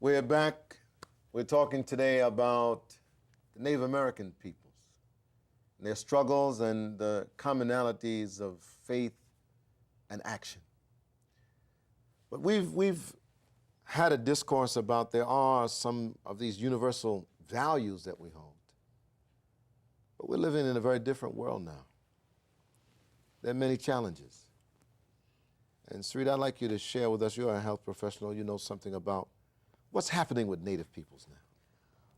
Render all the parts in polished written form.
We're back. We're talking today about the Native American peoples, and their struggles and the commonalities of faith and action. But we've had a discourse about there are some of these universal values that we hold. But we're living in a very different world now. There are many challenges. And Sarita, I'd like you to share with us, you're a health professional, you know something about what's happening with Native peoples now.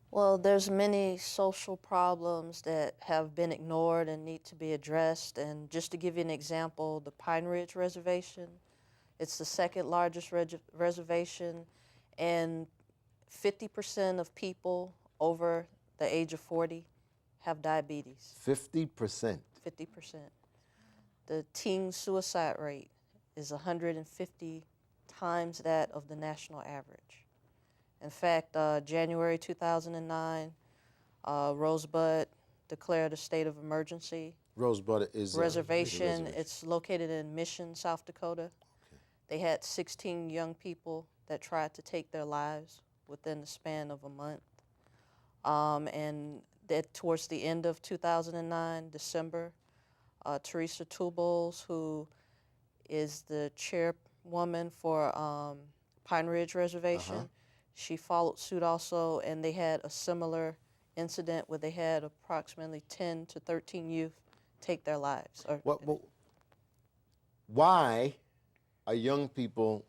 Well, there's many social problems that have been ignored and need to be addressed. And just to give you an example, the Pine Ridge Reservation, it's the second largest reservation, and 50% of people over the age of 40 have diabetes. 50%. 50%. The teen suicide rate is 150 times that of the national average. In fact, January 2009, Rosebud declared a state of emergency. Rosebud is reservation. It's located in Mission, South Dakota. Okay. They had 16 young people that tried to take their lives within the span of a month. And that towards the end of 2009, December, Teresa Tubles, who is the chairwoman for Pine Ridge Reservation, she followed suit also, and they had a similar incident where they had approximately 10 to 13 youth take their lives. Why are young people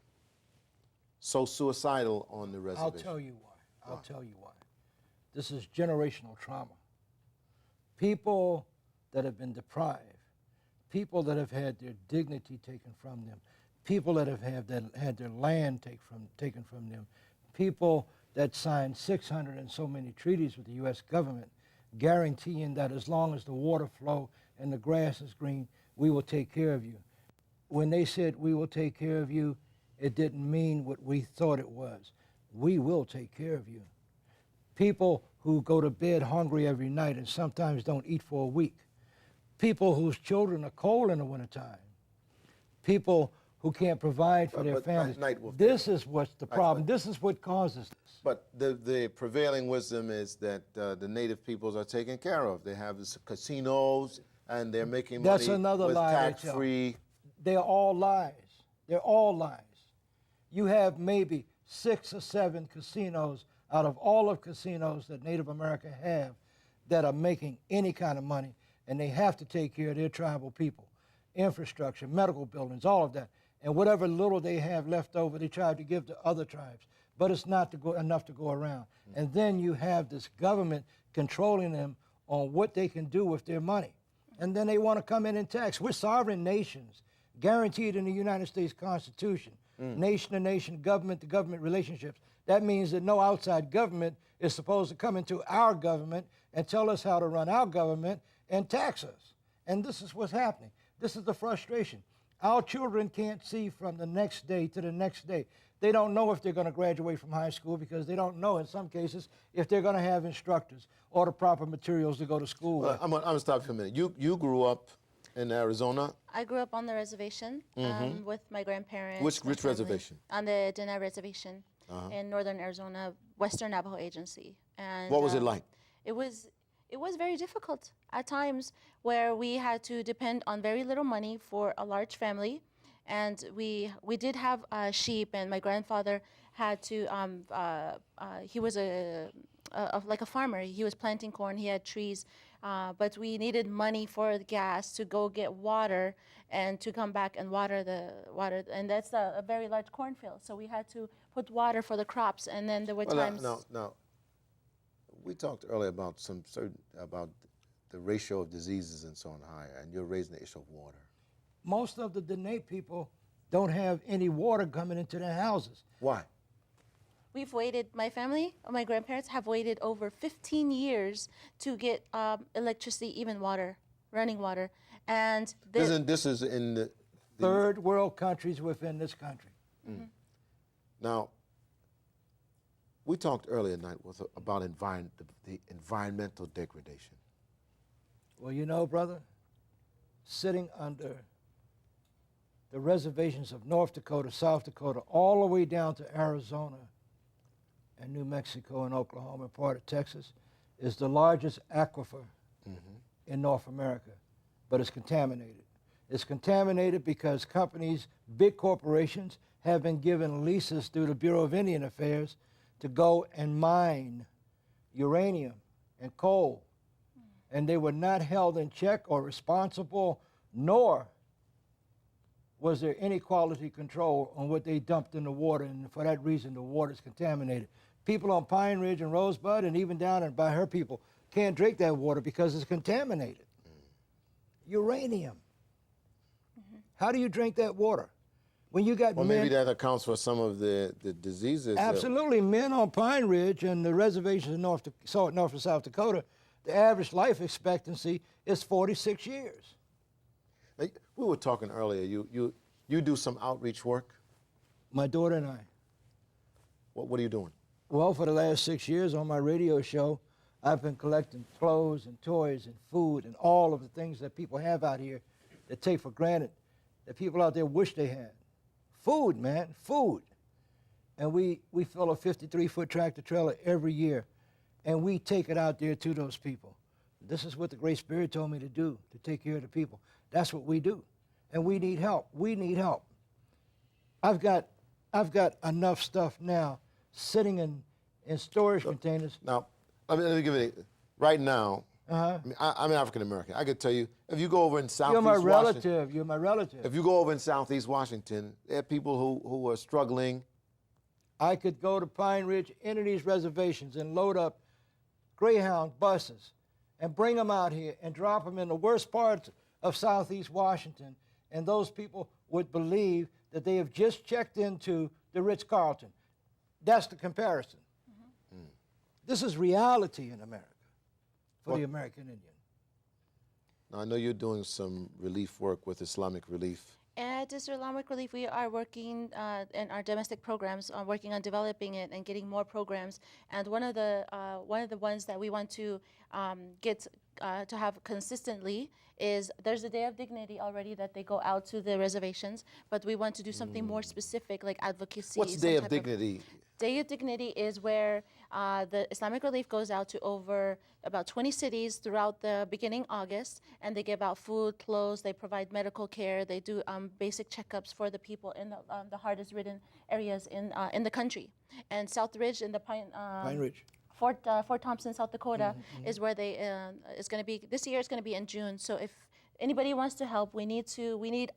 so suicidal on the reservation? I'll tell you why. I'll tell you why. This is generational trauma. People that have been deprived, people that have had their dignity taken from them, people that have had their land taken from them, people that signed 600 and so many treaties with the U.S. government guaranteeing that as long as the water flow and the grass is green, we will take care of you. When they said we will take care of you, it didn't mean what we thought it was. We will take care of you. People who go to bed hungry every night and sometimes don't eat for a week. People whose children are cold in the wintertime. People who can't provide for their families. This is what's the problem. This is what causes this. But the prevailing wisdom is that the Native peoples are taken care of. They have casinos, and they're making money That's another with lie tax-free. They're all lies. They're all lies. You have maybe 6 or 7 casinos out of all of casinos that Native America have that are making any kind of money, and they have to take care of their tribal people. Infrastructure, medical buildings, all of that. And whatever little they have left over, they try to give to other tribes. But it's not enough to go around. And then you have this government controlling them on what they can do with their money. And then they want to come in and tax. We're sovereign nations, guaranteed in the United States Constitution. Nation to nation, government to government relationships. That means that no outside government is supposed to come into our government and tell us how to run our government and tax us. And this is what's happening. This is the frustration. Our children can't see from the next day to the next day. They don't know if they're going to graduate from high school because they don't know, in some cases, if they're going to have instructors or the proper materials to go to school with. I'm going to stop for a minute. You grew up in Arizona? I grew up on the reservation with my grandparents. Which reservation? On the Denai Reservation in northern Arizona, Western Navajo Agency. And what was it like? It was very difficult at times, where we had to depend on very little money for a large family, and we did have sheep, and my grandfather had to he was like a farmer. He was planting corn. He had trees, but we needed money for the gas to go get water and to come back and water, and that's a very large cornfield. So we had to put water for the crops, and then there were times. Now, we talked earlier about about the ratio of diseases and so on higher, and you're raising the issue of water. Most of the Dene people don't have any water coming into their houses. Why? We've waited, my family, my grandparents have waited over 15 years to get electricity, even water, running water. And this is in the third world countries within this country. Now, we talked earlier tonight about the environmental degradation. Well, you know, brother, sitting under the reservations of North Dakota, South Dakota, all the way down to Arizona, and New Mexico and Oklahoma and part of Texas is the largest aquifer in North America, but it's contaminated. It's contaminated because companies, big corporations, have been given leases through the Bureau of Indian Affairs to go and mine uranium and coal. And they were not held in check or responsible, nor was there any quality control on what they dumped in the water, and for that reason the water is contaminated. People on Pine Ridge and Rosebud, and even down by her people, can't drink that water because it's contaminated. Uranium. How do you drink that water? When you got Well, men, maybe that accounts for some of the diseases. absolutely, men on Pine Ridge and the reservations in North and South Dakota, the average life expectancy is 46 years. Like, we were talking earlier. You do some outreach work. My daughter and I. What are you doing? Well, for the last 6 years on my radio show, I've been collecting clothes and toys and food and all of the things that people have out here that take for granted, that people out there wish they had. Food, man, food. And we fill a 53-foot tractor trailer every year, and we take it out there to those people. This is what the Great Spirit told me to do, to take care of the people. That's what we do. And we need help. We need help. I've got enough stuff now sitting in storage containers. Now, let me give it right now. Uh-huh. I mean, I'm African American. I could tell you, if you go over in Southeast You're my Washington, relative. You're my relative. if you go over in Southeast Washington, there are people who are struggling. I could go to Pine Ridge, any of these reservations, and load up Greyhound buses and bring them out here and drop them in the worst parts of Southeast Washington, and those people would believe that they have just checked into the Ritz-Carlton. That's the comparison. This is reality in America for the American Indian. Now, I know you're doing some relief work with Islamic Relief. At Islamic Relief, we are working in our domestic programs, working on developing it and getting more programs. And one of the ones that we want to get to have consistently is there's a Day of Dignity already that they go out to the reservations, but we want to do something more specific, like advocacy. What's Day of Dignity? Day of Dignity is where the Islamic Relief goes out to over about 20 cities throughout the beginning August, and they give out food, clothes, they provide medical care, they do basic checkups for the people in the hardest ridden areas in the country. And South Ridge in the Pine Ridge. Fort Thompson, South Dakota is where they is going to be. This year it's going to be in June. So if anybody wants to help, we need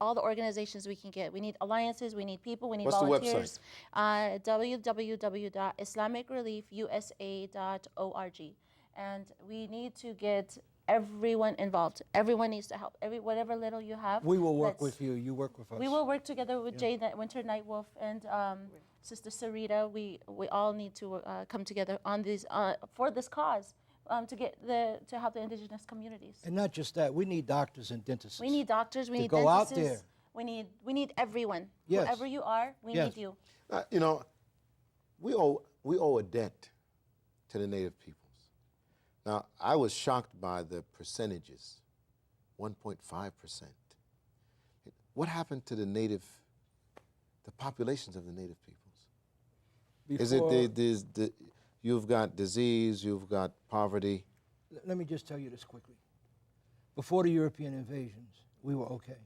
all the organizations we can get. We need alliances, we need people, we need volunteers. What's the www.islamicrelief.usa.org. And we need to get everyone involved. Everyone needs to help. Whatever little you have. We will work with you. You work with us. We will work together with Jay Winter Nightwolf and Sister Sarita. We all need to come together on these for this cause to help the indigenous communities. And not just that, we need doctors and dentists. We need doctors. We need go dentists. out there. We need everyone. Yes. Whoever you are, we need you. You know, we owe a debt to the Native peoples. Now, I was shocked by the percentages, 1.5%. What happened to the populations of the Native peoples? Is it you've got disease, you've got poverty? Let me just tell you this quickly. Before the European invasions, we were okay.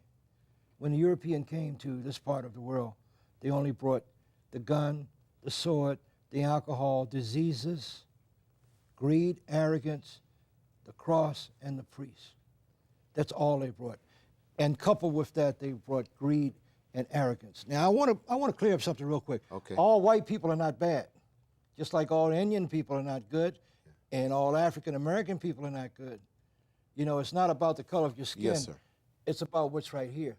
When the European came to this part of the world, they only brought the gun, the sword, the alcohol, diseases, greed, arrogance, the cross, and the priest. That's all they brought. And coupled with that, they brought greed and arrogance. Now, I want to clear up something real quick. Okay. All white people are not bad, just like all Indian people are not good, and all African American people are not good. You know, it's not about the color of your skin. Yes, sir. It's about what's right here.